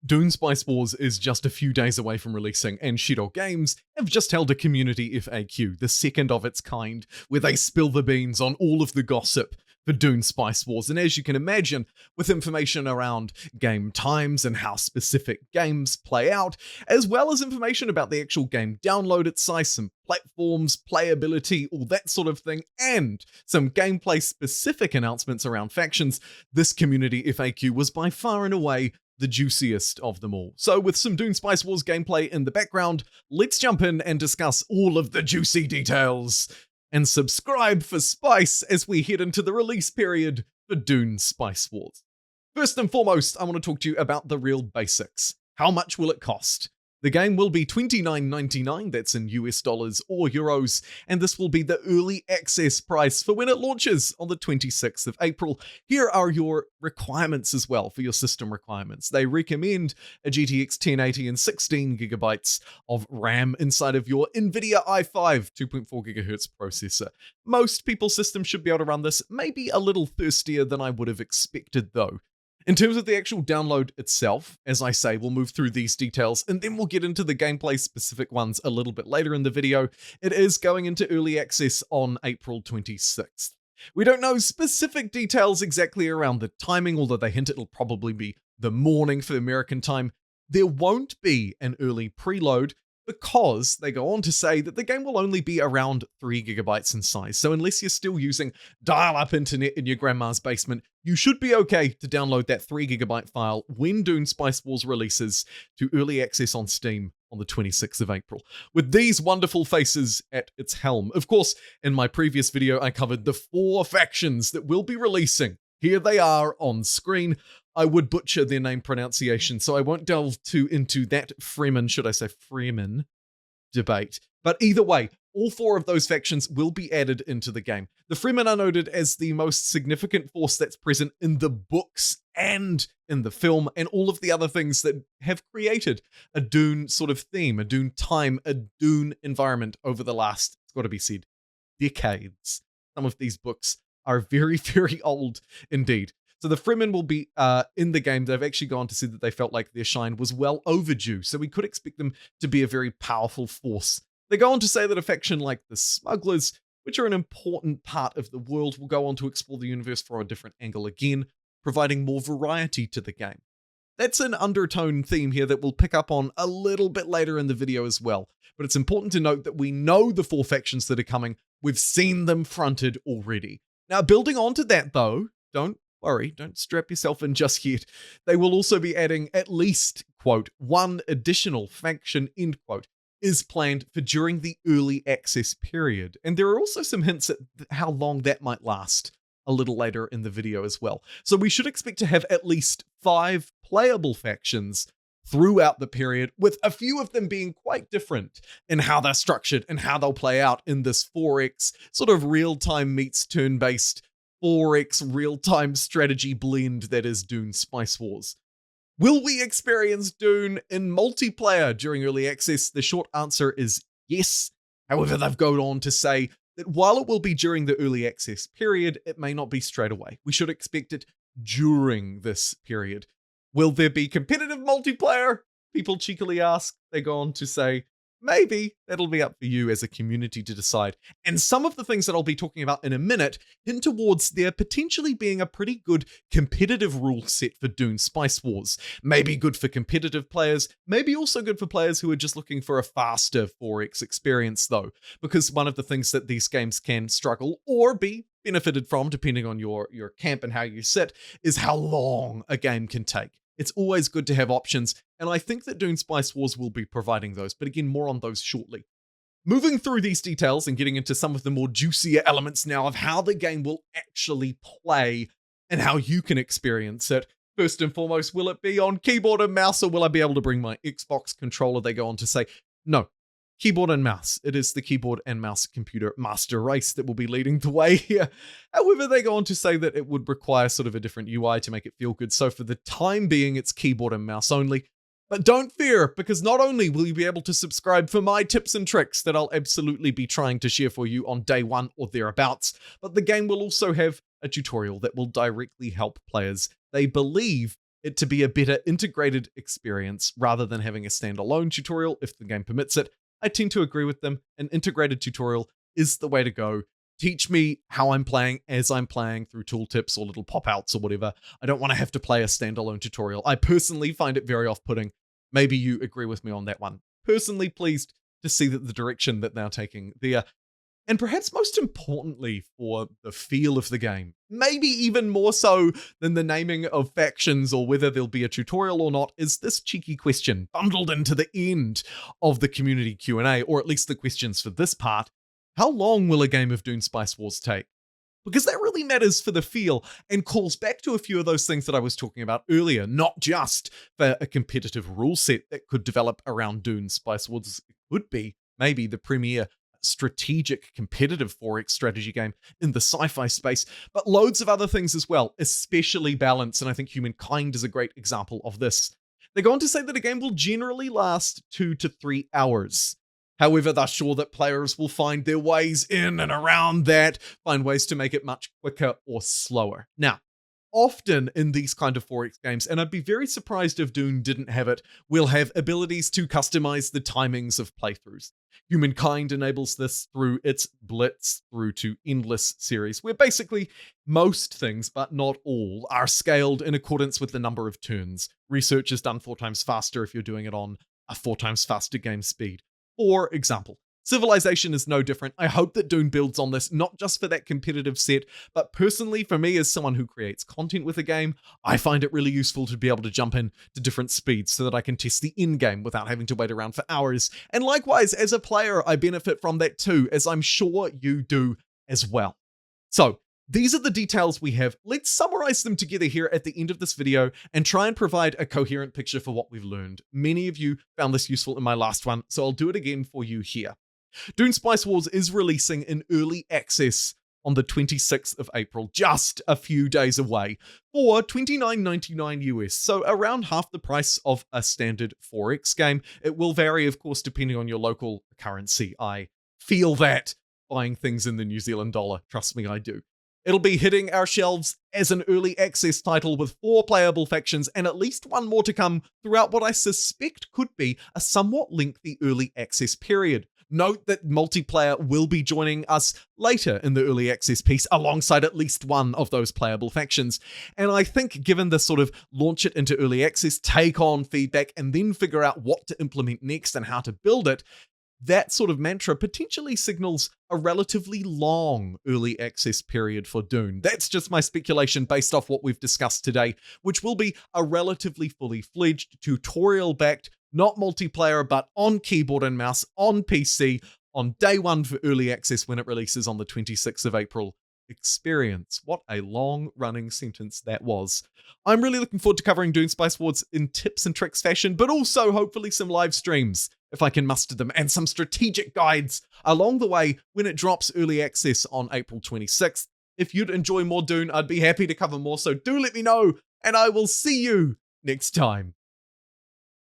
Dune Spice Wars is just a few days away from releasing, and Shiro Games have just held a community FAQ, the second of its kind, where they spill the beans on all of the gossip for Dune Spice Wars. And as you can imagine, with information around game times and how specific games play out, as well as information about the actual game download its size, some platforms, playability, all that sort of thing, and some gameplay specific announcements around factions, this community FAQ was by far and away the juiciest of them all. So with some Dune Spice Wars gameplay in the background, let's jump in and discuss all of the juicy details. And subscribe for Spice as we head into the release period for Dune Spice Wars. First and foremost, I want to talk to you about the real basics. How much will it cost? The game will be $29.99, that's in US dollars or euros, and this will be the early access price for when it launches on the 26th of April. Here are your requirements as well for your system requirements. They recommend a GTX 1080 and 16GB of RAM inside of your NVIDIA i5 2.4GHz processor. Most people's systems should be able to run this, maybe a little thirstier than I would have expected though. In terms of the actual download itself, as I say, we'll move through these details and then we'll get into the gameplay specific ones a little bit later in the video. It is going into early access on April 26th. We don't know specific details exactly around the timing, although they hint it'll probably be the morning for American time. There won't be an early preload because they go on to say that the game will only be around 3GB in size. So unless you're still using dial-up internet in your grandma's basement, you should be okay to download that 3GB file when Dune Spice Wars releases to early access on Steam on the 26th of April, with these wonderful faces at its helm. Of course, in my previous video, I covered the 4 factions that will be releasing. Here they are on screen. I would butcher their name pronunciation, so I won't delve too into that Fremen debate. But either way, all 4 of those factions will be added into the game. The Fremen are noted as the most significant force that's present in the books and in the film, and all of the other things that have created a Dune sort of theme, a Dune time, a Dune environment over the last, it's got to be said, decades. Some of these books are very, very old indeed. So the Fremen will be in the game. They've actually gone to say that they felt like their shine was well overdue, so we could expect them to be a very powerful force. They go on to say that a faction like the Smugglers, which are an important part of the world, will go on to explore the universe from a different angle again, providing more variety to the game. That's an undertone theme here that we'll pick up on a little bit later in the video as well. But it's important to note that we know the 4 factions that are coming. We've seen them fronted already. Now, building onto that though, don't worry, don't strap yourself in just yet. They will also be adding at least, quote, 1 additional faction, end quote, is planned for during the early access period. And there are also some hints at how long that might last a little later in the video as well. So we should expect to have at least 5 playable factions throughout the period, with a few of them being quite different in how they're structured and how they'll play out in this 4X sort of real-time meets turn-based 4X real-time strategy blend that is Dune Spice Wars. Will we experience Dune in multiplayer during early access? The short answer is yes. However, they've gone on to say that while it will be during the early access period, it may not be straight away. We should expect it during this period. Will there be competitive multiplayer? People cheekily ask. They go on to say, maybe. That'll be up for you as a community to decide. And some of the things that I'll be talking about in a minute hint towards there potentially being a pretty good competitive rule set for Dune Spice Wars. Maybe good for competitive players, maybe also good for players who are just looking for a faster 4X experience though, because one of the things that these games can struggle or be benefited from, depending on your camp and how you sit, is how long a game can take. It's always good to have options, and I think that Dune Spice Wars will be providing those, but again, more on those shortly. Moving through these details and getting into some of the more juicier elements now of how the game will actually play and how you can experience it. First and foremost, will it be on keyboard and mouse, or will I be able to bring my Xbox controller? They go on to say, no. Keyboard and mouse. It is the keyboard and mouse computer master race that will be leading the way here. However, they go on to say that it would require sort of a different UI to make it feel good. So for the time being, it's keyboard and mouse only. But don't fear, because not only will you be able to subscribe for my tips and tricks that I'll absolutely be trying to share for you on day 1 or thereabouts, but the game will also have a tutorial that will directly help players. They believe it to be a better integrated experience rather than having a standalone tutorial if the game permits it. I tend to agree with them. An integrated tutorial is the way to go. Teach me how I'm playing as I'm playing through tooltips or little pop-outs or whatever. I don't want to have to play a standalone tutorial. I personally find it very off-putting. Maybe you agree with me on that one. Personally pleased to see that the direction that they're taking there. And perhaps most importantly for the feel of the game, maybe even more so than the naming of factions or whether there'll be a tutorial or not, is this cheeky question bundled into the end of the community Q&A, or at least the questions for this part. How long will a game of Dune Spice Wars take? Because that really matters for the feel and calls back to a few of those things that I was talking about earlier, not just for a competitive rule set that could develop around Dune Spice Wars. It could be maybe the premier strategic competitive 4X strategy game in the sci-fi space, but loads of other things as well, especially balance, and I think Humankind is a great example of this. They go on to say that a game will generally last 2 to 3 hours. However, they're sure that players will find their ways in and around that, find ways to make it much quicker or slower. Now, often in these kind of 4X games, and I'd be very surprised if Dune didn't have it, we'll have abilities to customize the timings of playthroughs. Humankind enables this through its Blitz through to Endless series, where basically most things, but not all, are scaled in accordance with the number of turns. Research is done 4 times faster if you're doing it on a 4 times faster game speed. For example, Civilization is no different. I hope that Dune builds on this, not just for that competitive set, but personally for me as someone who creates content with a game, I find it really useful to be able to jump in to different speeds so that I can test the end game without having to wait around for hours. And likewise, as a player, I benefit from that too, as I'm sure you do as well. So, these are the details we have. Let's summarize them together here at the end of this video and try and provide a coherent picture for what we've learned. Many of you found this useful in my last one, so I'll do it again for you here. Dune Spice Wars is releasing in early access on the 26th of April, just a few days away, for $29.99 US, so around half the price of a standard 4X game. It will vary, of course, depending on your local currency. I feel that buying things in the New Zealand dollar, trust me, I do. It'll be hitting our shelves as an early access title with 4 playable factions and at least 1 more to come throughout what I suspect could be a somewhat lengthy early access period. Note that multiplayer will be joining us later in the early access piece alongside at least 1 of those playable factions. And I think given the sort of launch it into early access, take on feedback, and then figure out what to implement next and how to build it, that sort of mantra potentially signals a relatively long early access period for Dune. That's just my speculation based off what we've discussed today, which will be a relatively fully fledged, tutorial-backed, not multiplayer, but on keyboard and mouse, on PC, on day 1 for early access when it releases on the 26th of April experience. What a long-running sentence that was. I'm really looking forward to covering Dune Spice Wars in tips and tricks fashion, but also hopefully some live streams, if I can muster them, and some strategic guides along the way when it drops early access on April 26th. If you'd enjoy more Dune, I'd be happy to cover more, so do let me know, and I will see you next time.